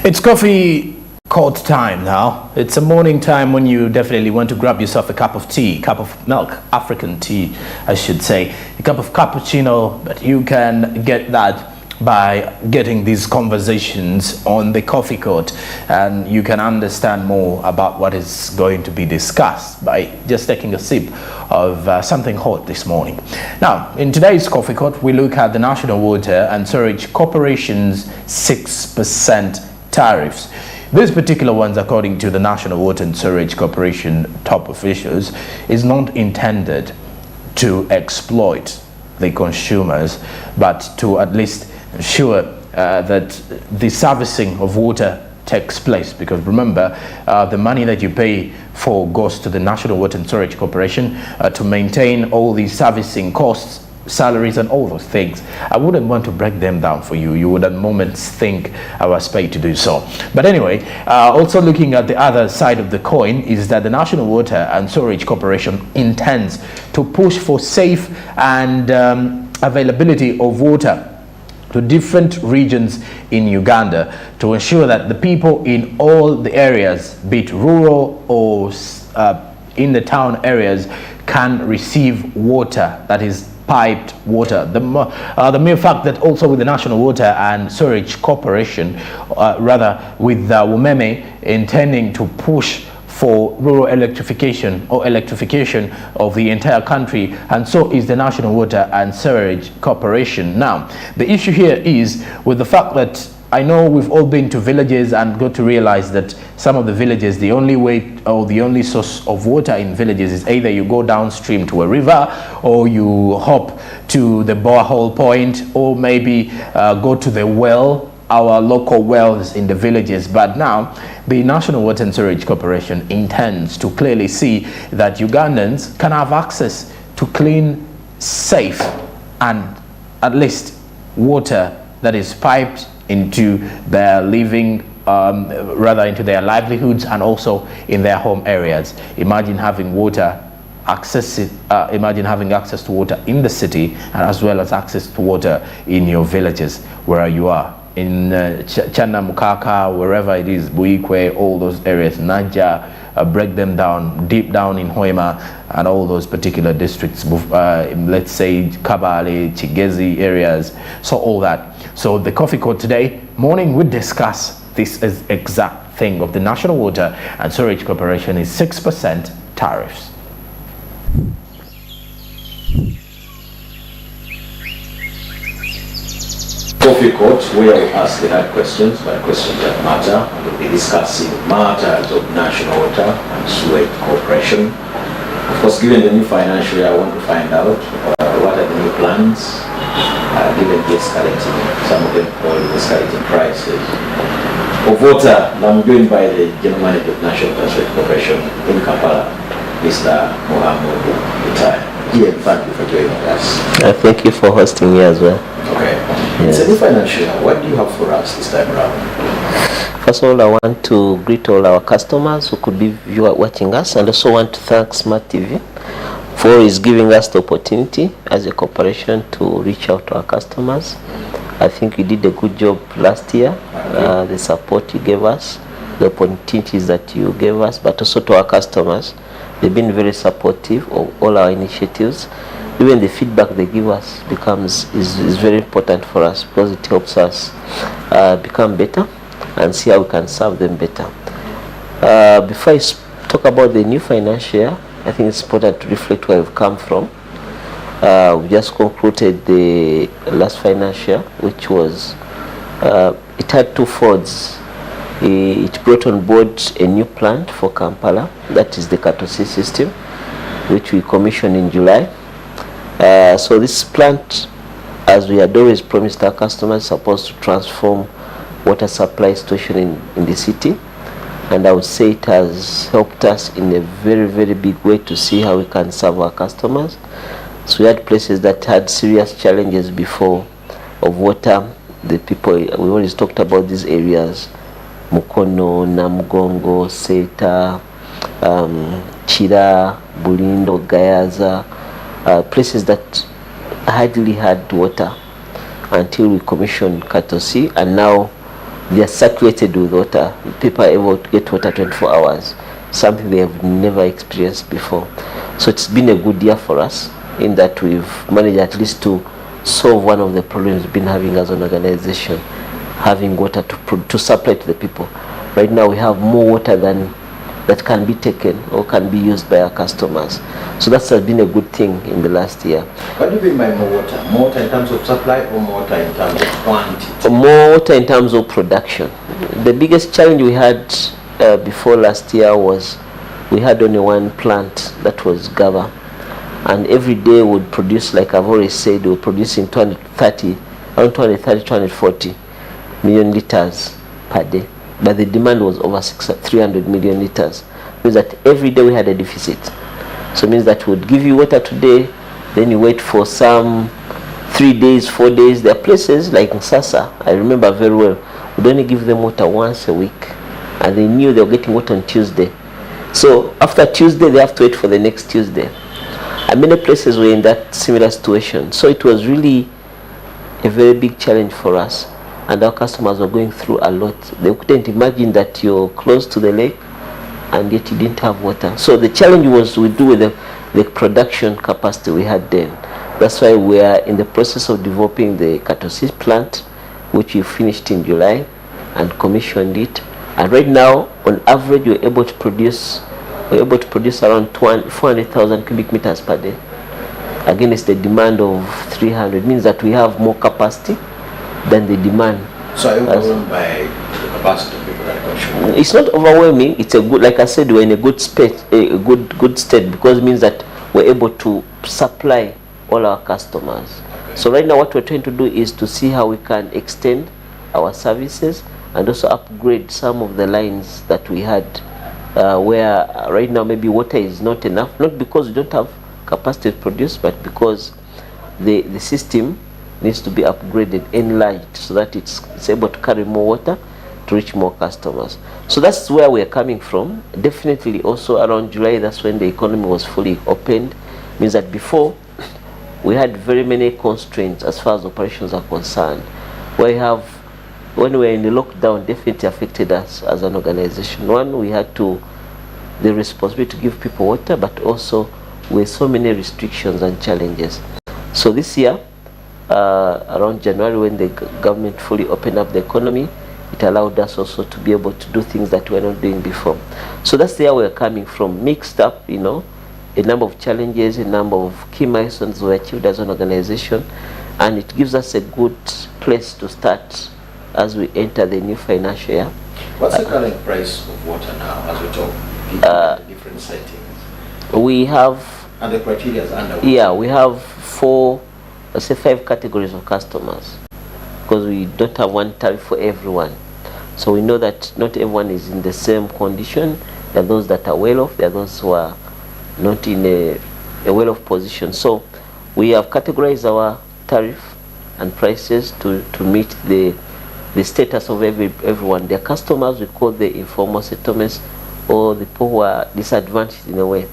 It's coffee cold time now. It's a morning time when you definitely want to grab yourself a cup of tea, cup of milk, African tea, I should say, a cup of cappuccino, but you can get that by getting these conversations on the coffee court, and you can understand more about what is going to be discussed by just taking a sip of something hot this morning. Now, in today's coffee court, we look at the National Water and Sewerage Corporation's 6% tariffs. These particular ones, according to the National Water and Sewerage Corporation top officials, is not intended to exploit the consumers, but to at least ensure that the servicing of water takes place. Because remember, the money that you pay for goes to the National Water and Sewerage Corporation to maintain all the servicing costs, salaries and all those things. I wouldn't want to break them down for you. You would at moments think I was paid to do so. But anyway, also looking at the other side of the coin is that the National Water and Sewerage Corporation intends to push for safe and availability of water to different regions in Uganda to ensure that the people in all the areas, be it rural or in the town areas, can receive water that is piped water. The mere fact that also with the National Water and Sewerage Corporation, rather with Umeme intending to push for rural electrification or electrification of the entire country, and so is the National Water and Sewerage Corporation. Now, the issue here is with the fact that I know we've all been to villages and got to realize that some of the villages, the only way or the only source of water in villages is either you go downstream to a river, or you hop to the borehole point, or maybe go to the well, our local wells in the villages. But now the National Water and Sewerage Corporation intends to clearly see that Ugandans can have access to clean, safe and at least water that is piped into their living, rather into their livelihoods and also in their home areas. Imagine having water imagine having access to water in the city, and as well as access to water in your villages where you are. In Chana Mukaka, wherever it is, Buikwe, all those areas, Naja, break them down, deep down in Hoima and all those particular districts, let's say Kabale, Chigezi areas, so all that. So the coffee court today morning we discuss this is exact thing of the National Water and Sewerage Corporation is 6% tariffs. Coffee court, where we ask the hard questions, but questions that matter. We'll be discussing matters of National Water and Sewerage Corporation. Of course, given the new financial year, I want to find out what are the new plans, given the escalating, some of them call it escalating prices of water. Now I'm joined by the General Manager of National Water and Sewerage Corporation in Kampala, Mr. Mohammed Retired. Yeah, thank you for joining us. Thank you for hosting me as well. Okay. Yes. It's a new financial year. What do you have for us this time around? First of all, I want to greet all our customers who could be watching us, and also want to thank Smart TV for giving us the opportunity as a corporation to reach out to our customers. I think you did a good job last year. The support you gave us, the opportunities that you gave us, but also to our customers. They've been very supportive of all our initiatives. Even the feedback they give us is very important for us, because it helps us become better and see how we can serve them better. Before I talk about the new financial year, I think it's important to reflect where we've come from. We just concluded the last financial year, which was, it had two folds. It brought on board a new plant for Kampala, that is the Katosi system, which we commissioned in July. So this plant, as we had always promised our customers, is supposed to transform water supply situation in the city. And I would say it has helped us in a very, very big way to see how we can serve our customers. So we had places that had serious challenges before of water. The people, we always talked about these areas, Mukono, Namugongo, Seta, Chira, Bulindo, Gayaza, places that hardly had water until we commissioned Katosi, and now they are saturated with water. People are able to get water 24 hours, something they have never experienced before. So it's been a good year for us in that we've managed at least to solve one of the problems we've been having as an organization, having water to supply to the people. Right now we have more water than that can be taken or can be used by our customers. So that's been a good thing in the last year. What do you mean by more water? More water in terms of supply or more water in terms of quantity? More water in terms of production. The biggest challenge we had before last year was we had only one plant that was Gava, and every day would produce, like I've already said, we're producing 240 million liters per day, but the demand was over 300 million liters. It means that every day we had a deficit. So it means that we would give you water today, then you wait for some 3 days, 4 days. There are places like in Sasa, I remember very well, we'd only give them water once a week, and they knew they were getting water on Tuesday. So after Tuesday, they have to wait for the next Tuesday. And many places were in that similar situation. So it was really a very big challenge for us, and our customers were going through a lot. They couldn't imagine that you're close to the lake and yet you didn't have water. So the challenge was we do with the production capacity we had then. That's why we are in the process of developing the Katosis plant, which we finished in July and commissioned it. And right now, on average, we're able to produce around 400,000 cubic meters per day. Again, it's the demand of 300. Means that we have more capacity than the demand. So are you overwhelmed by the capacity of people that are consuming? It's not overwhelming. It's a good, like I said, we're in a good state, good state, because it means that we're able to supply all our customers. Okay. So right now, what we're trying to do is to see how we can extend our services and also upgrade some of the lines that we had, where right now maybe water is not enough, not because we don't have capacity to produce, but because the system needs to be upgraded, enlarged, so that it's able to carry more water to reach more customers. So that's where we're coming from. Definitely also around July, that's when the economy was fully opened. Means that before we had very many constraints as far as operations are concerned. When we were in the lockdown, definitely affected us as an organization. One, we had the responsibility to give people water, but also with so many restrictions and challenges. So this year, around January, when the government fully opened up the economy, it allowed us also to be able to do things that we were not doing before. So that's the year we're coming from, mixed up, a number of challenges, a number of key milestones were achieved as an organization, and it gives us a good place to start as we enter the new financial year. What's the current price of water now as we talk? The different settings. We have. And the criteria is under. Yeah, we have 5 categories of customers, because we don't have one tariff for everyone. So we know that not everyone is in the same condition. There are those that are well off. There are those who are not in a well off position. So we have categorized our tariff and prices to meet the status of everyone. Their customers, we call the informal settlements, or the people who are disadvantaged in a way.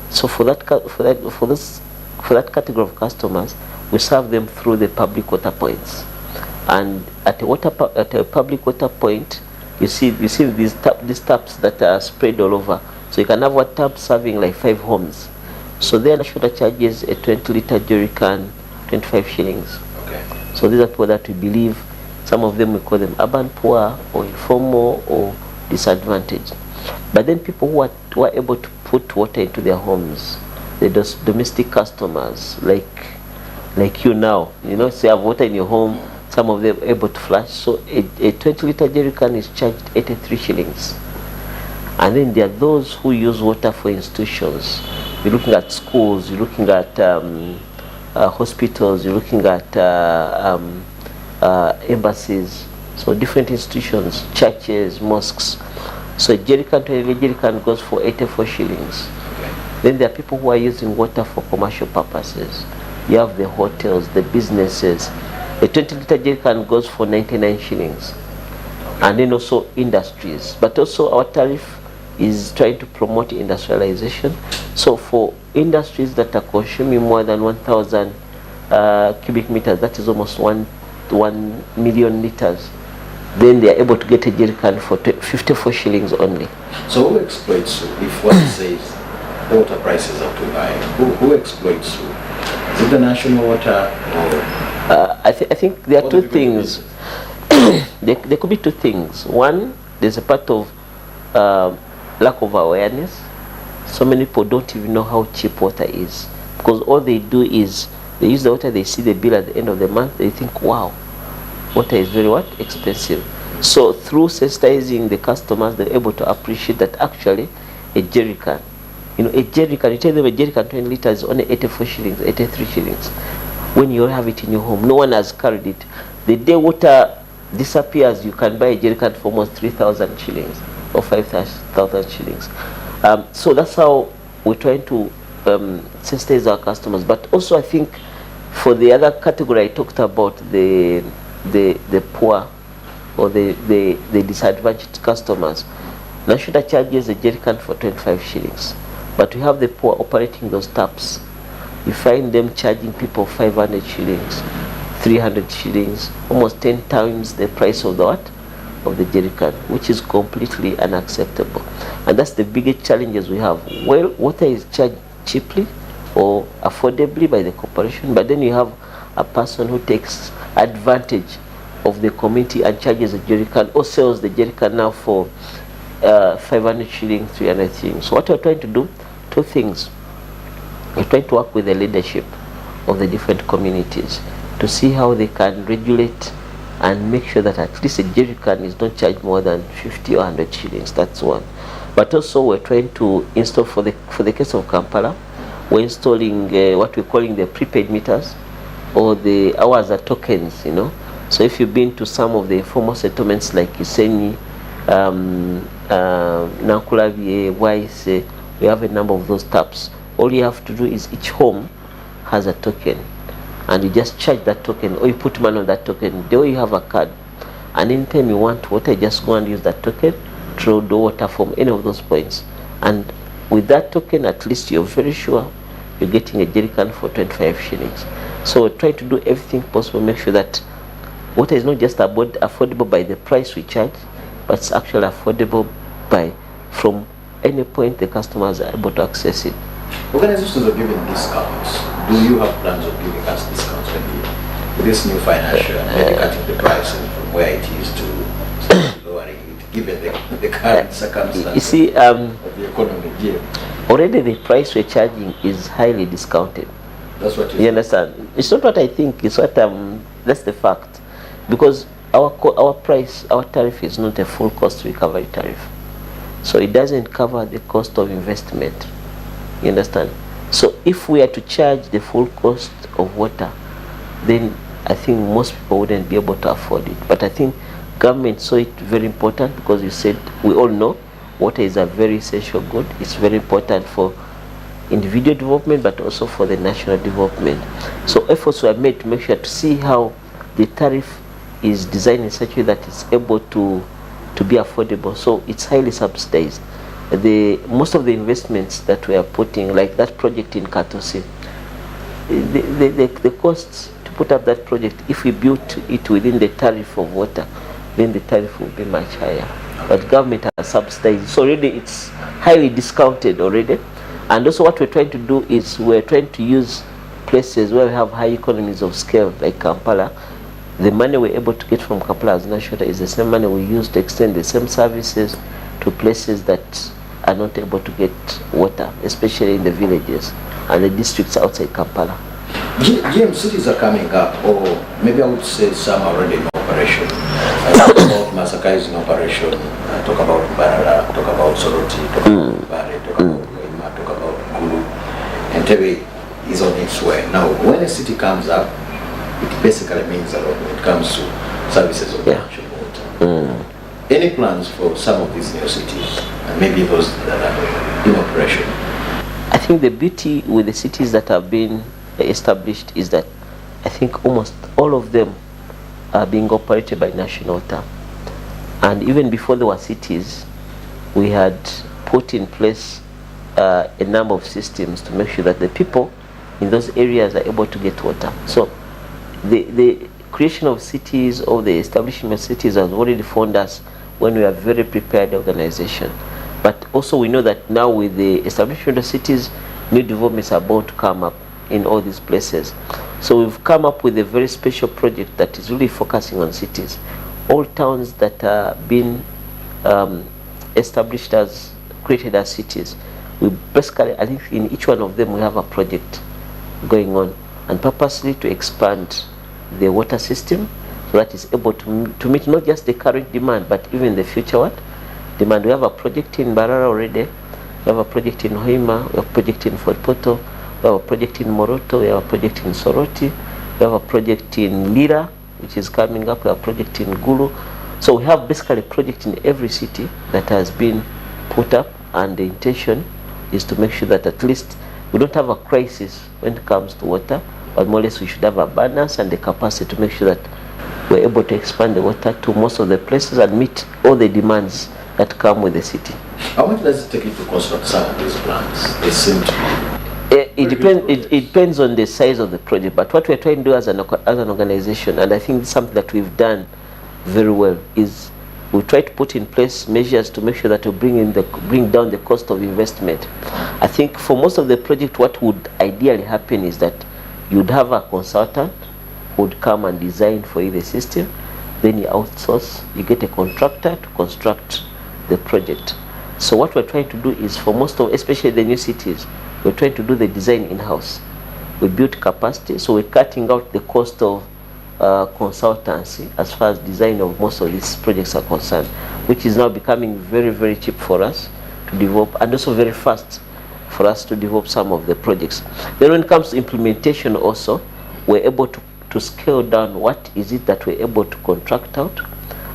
So for that category of customers, we serve them through the public water points. And at a public water point, you see these taps that are spread all over. So you can have one tap serving like 5 homes. So their national charges a 20-liter jerry can 25 shillings. Okay. So these are people that we believe, some of them we call them urban poor or informal or disadvantaged. But then people who are able to put water into their homes, the domestic customers like you now, so you have water in your home, some of them are able to flush. So a 20-liter jerry can is charged 83 shillings. And then there are those who use water for institutions. You're looking at schools, you're looking at hospitals, you're looking at embassies, so different institutions, churches, mosques. So a jerry can goes for 84 shillings. Okay. Then there are people who are using water for commercial purposes. You have the hotels, the businesses. A 20-liter jerry can goes for 99 shillings. Okay. And then also industries. But also our tariff is trying to promote industrialization. So for industries that are consuming more than 1,000 cubic meters, that is almost 1 million liters, then they are able to get a jerrycan for 54 shillings only. So who exploits you? If one says water prices are too high, who exploits you? Is it the national water or? I think there are two things. there could be two things. One, there's a part of lack of awareness. So many people don't even know how cheap water is, because all they do is they use the water, they see the bill at the end of the month, they think, wow, water is very expensive. So through sensitizing the customers, they're able to appreciate that actually a jerrycan, a jerrycan, you tell them a jerrycan 20 liters is only 84 shillings, 83 shillings. When you have it in your home, no one has carried it. The day water disappears, you can buy a jerrycan for almost 3,000 shillings or 5,000 shillings. So that's how we're trying to sensitize our customers. But also I think for the other category I talked about, the poor or the disadvantaged customers, National charges a jerrycan for 25 shillings. But we have the poor operating those taps. You find them charging people 500 shillings, 300 shillings, almost 10 times the price of the what? Of the jerrycan, which is completely unacceptable. And that's the biggest challenges we have. Well, water is charged cheaply or affordably by the corporation, but then you have a person who takes advantage of the community and charges a jerrycan or sells the jerrycan now for 500 shillings, 300 shillings. So what we're trying to do, two things. We're trying to work with the leadership of the different communities to see how they can regulate and make sure that at least a jerrycan is not charged more than 50 or 100 shillings. That's one. But also we're trying to install, for the case of Kampala, we're installing what we're calling the prepaid meters, or the hours are tokens, So if you've been to some of the former settlements like Isenyi, Nankulavie, Waise, we have a number of those taps. All you have to do is each home has a token, and you just charge that token, or you put money on that token. There you have a card, and anytime you want water, just go and use that token to draw the water from any of those points. And with that token, at least you're very sure you're getting a jerrycan for 25 shillings. So we're trying to do everything possible, make sure that water is not just affordable by the price we charge, but it's actually affordable from any point the customers are able to access it. Organizations are giving discounts. Do you have plans of giving us discounts with this new financial, maybe cutting the price from where it is to lowering it, given the current circumstances you see, of the economy? Yeah. Already the price we're charging is highly discounted. That's what you understand. It's not what I think, it's what that's the fact. Because our price, our tariff is not a full cost recovery tariff. So it doesn't cover the cost of investment. You understand? So if we are to charge the full cost of water, then I think most people wouldn't be able to afford it. But I think government saw it very important, because you said, we all know water is a very essential good. It's very important for individual development, but also for the national development. So efforts were made to make sure to see how the tariff is designed in such a way that it's able to be affordable. So it's highly subsidized. Most of the investments that we are putting, like that project in Katosi, the costs to put up that project, if we built it within the tariff of water, then the tariff will be much higher. But government has subsidized, so already it's highly discounted already. And also what we're trying to do is we're trying to use places where we have high economies of scale, like Kampala. The money we're able to get from Kampala as national is the same money we use to extend the same services to places that are not able to get water, especially in the villages and the districts outside Kampala. GM cities are coming up, or maybe I would say some are already in operation. Talk about Masaka is in operation, talk about Barara, talk about Soroti, talk about Bari, talk about Koima, talk about Gulu, and Tebe is on its way. Now, when a city comes up, it basically means a lot when it comes to services of national water. Any plans for some of these new cities, and maybe those that are in operation? I think the beauty with the cities that have been established is that I think almost all of them are being operated by national water. And even before there were cities, we had put in place a number of systems to make sure that the people in those areas are able to get water. So the creation of cities or the establishment of cities has already found us when we are very prepared organization. But also we know that now with the establishment of cities, new developments are about to come up in all these places. So we've come up with a very special project that is really focusing on cities. All towns that are being established as, created as cities, we basically, I think in each one of them we have a project going on, and purposely to expand the water system so that is able to meet not just the current demand but even the future demand. We have a project in Barara already, we have a project in Hoima, we have a project in Fort Poto, we have a project in Moroto, we have a project in Soroti, we have a project in Lira which is coming up, we have a project in Gulu. So we have basically a project in every city that has been put up, and the intention is to make sure that at least we don't have a crisis when it comes to water, but more or less we should have abundance and the capacity to make sure that we're able to expand the water to most of the places and meet all the demands that come with the city. How much does it take you to construct some of these plants? They seem to be it depends on the size of the project, but what we're trying to do as an organization, and I think something that we've done very well, is we try to put in place measures to make sure that we bring down the cost of investment. I think for most of the project, what would ideally happen is that you'd have a consultant who would come and design for you the system, then you outsource, you get a contractor to construct the project. So what we're trying to do is, for most of, especially the new cities, we're trying to do the design in-house. We build capacity, so we're cutting out the cost of consultancy as far as design of most of these projects are concerned, which is now becoming very, very cheap for us to develop, and also very fast for us to develop some of the projects. Then when it comes to implementation also, we're able to scale down what is it that we're able to contract out,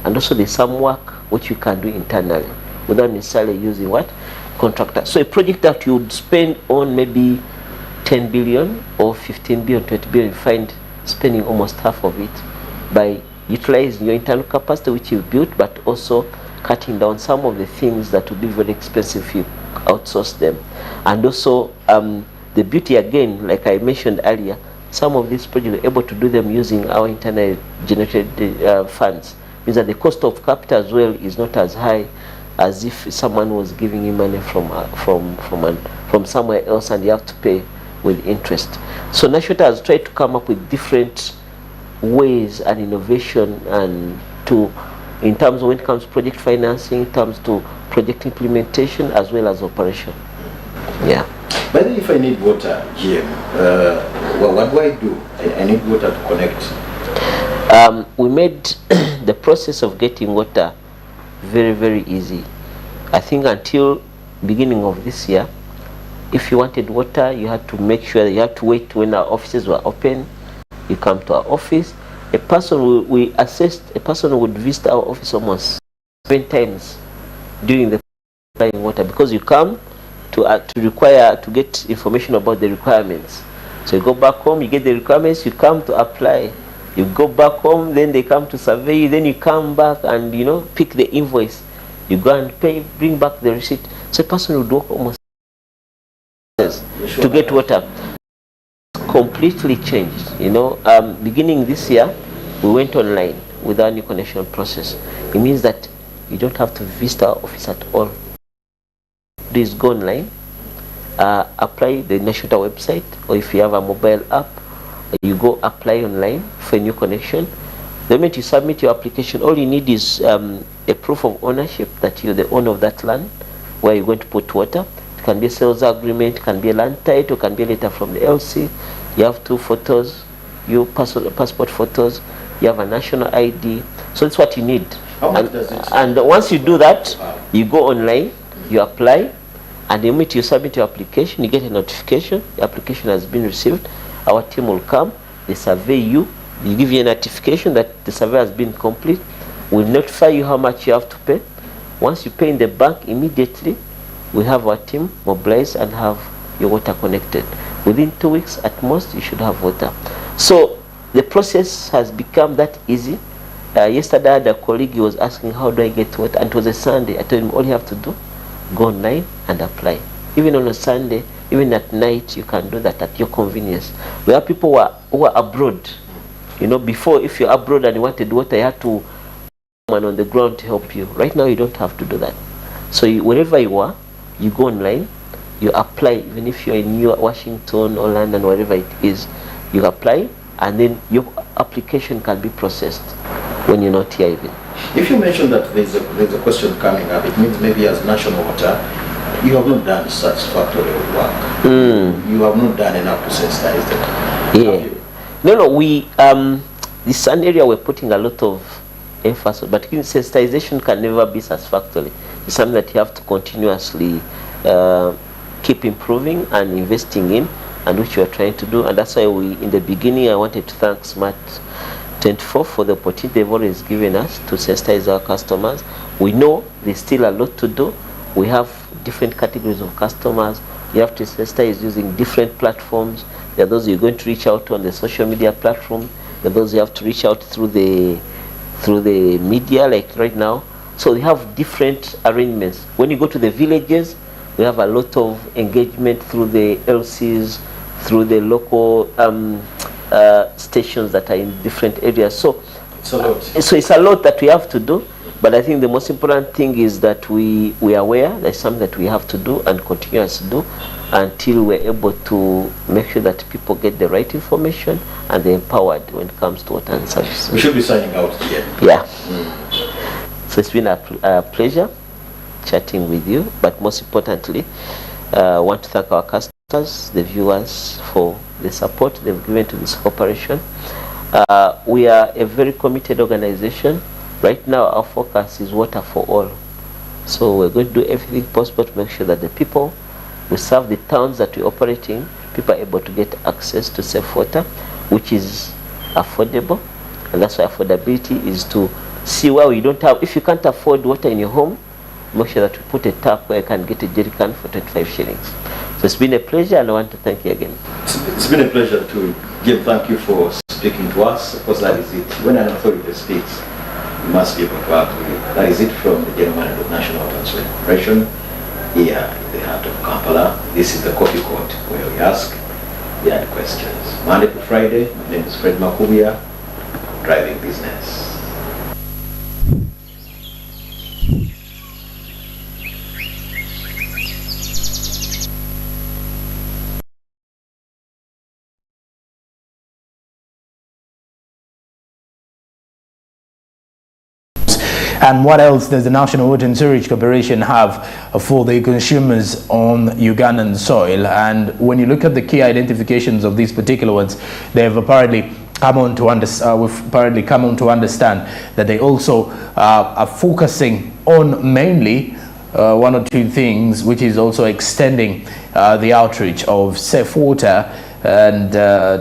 and also there's some work which you can do internally without necessarily using what? Contractor. So a project that you would spend on maybe 10 billion or 15 billion, 20 billion, you find spending almost half of it by utilizing your internal capacity which you've built, but also cutting down some of the things that would be very expensive if you outsource them. And also the beauty, again, like I mentioned earlier, some of these projects are able to do them using our internally generated funds. Means that the cost of capital as well is not as high as if someone was giving you money from somewhere else and you have to pay with interest. So Nashota has tried to come up with different ways and innovation, and in terms of when it comes to project financing, in terms to project implementation as well as operation. Yeah. But if I need water here, well, what do I do? I need water to connect. We made the process of getting water very, very easy. I think until beginning of this year, if you wanted water, you had to make sure that you had to wait when our offices were open. You come to our office. A person would visit our office almost 7 times during the supplying water, because you come to get information about the requirements. So you go back home, you get the requirements, you come to apply. You go back home, then they come to survey you, then you come back and pick the invoice. You go and pay, bring back the receipt. So a person would work almost to get water. Completely changed. Beginning this year, we went online with our new connection process. It means that you don't have to visit our office at all. Please go online, apply the Nashota website, or if you have a mobile app, you go apply online for a new connection. The moment you submit your application, all you need is a proof of ownership that you're the owner of that land where you're going to put water. It can be a sales agreement, it can be a land title, it can be a letter from the LC. You have 2 photos, your passport photos, you have a national ID. So that's what you need. How much does it? And once you do that, you go online, you apply, and the moment you submit your application, you get a notification, the application has been received. Our team will come, they survey you, they give you a notification that the survey has been complete. We'll notify you how much you have to pay. Once you pay in the bank, immediately we have our team mobilized and have your water connected. Within 2 weeks at most, you should have water. So the process has become that easy. Yesterday I had a colleague, he was asking, how do I get water? And it was a Sunday. I told him, all you have to do, go online and apply. Even on a Sunday, even at night, you can do that at your convenience. We have people who are abroad, You know, before, if you're abroad and you wanted water, you had to someone on the ground to help you. Right now, you don't have to do that. So wherever you are, you go online, you apply, even if you're in New York, Washington or London, wherever it is, you apply, and then your application can be processed when you're not here even. If you mentioned that there's a question coming up, it means maybe as national water, you have not done satisfactory work. You have not done enough to sensitize them. Yeah. No, we, this is an area we're putting a lot of emphasis, but sensitization can never be satisfactory. It's something that you have to continuously keep improving and investing in, and which we are trying to do. And that's why in the beginning, I wanted to thank Smart 24 for the opportunity they've always given us to sensitize our customers. We know there's still a lot to do. We have different categories of customers. You have to sensitize using different platforms. There are those you're going to reach out to on the social media platform. There are those you have to reach out through the media, like right now. So we have different arrangements. When you go to the villages, we have a lot of engagement through the LCs, through the local stations that are in different areas. So it's a lot. So it's a lot that we have to do. But I think the most important thing is that we are aware there's something that we have to do and continue to do until we're able to make sure that people get the right information and they're empowered when it comes to water and services. We should be signing out again. Yeah. So it's been a pleasure chatting with you, but most importantly, I want to thank our customers, the viewers, for the support they've given to this corporation. We are a very committed organization. Right now, our focus is water for all. So we're going to do everything possible to make sure that the people we serve, the towns that we operate in, people are able to get access to safe water, which is affordable. And that's why affordability is to see where you don't have, if you can't afford water in your home, make sure that we put a tap where you can get a jerry can for 25 shillings. So it's been a pleasure, and I want to thank you again. It's been a pleasure to give. Thank you for speaking to us, because that is it. When an authority speaks, you must be able to act with it. That is it from the General Manager of National Water Corporation here in the heart of Kampala. This is the Coffee Court, where we ask the hard questions. Monday to Friday. My name is Fred Makubia, driving business. And what else does the National Water and Sewerage Corporation have for the consumers on Ugandan soil? And when you look at the key identifications of these particular ones, they've apparently come on to understand that they also are focusing on mainly one or two things, which is also extending the outreach of safe water and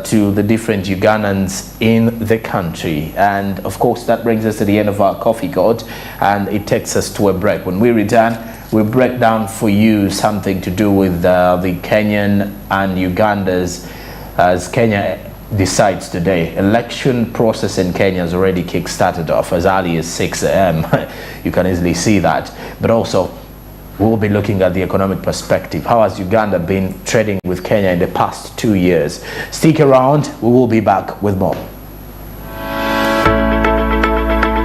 to the different Ugandans in the country. And of course, that brings us to the end of our coffee court, and it takes us to a break. When we return, we'll break down for you something to do with the Kenyan and Ugandans as Kenya decides today. Election process in Kenya has already kick-started off as early as 6 a.m. You can easily see that. But also, we'll be looking at the economic perspective. How has Uganda been trading with Kenya in the past 2 years? Stick around, we will be back with more.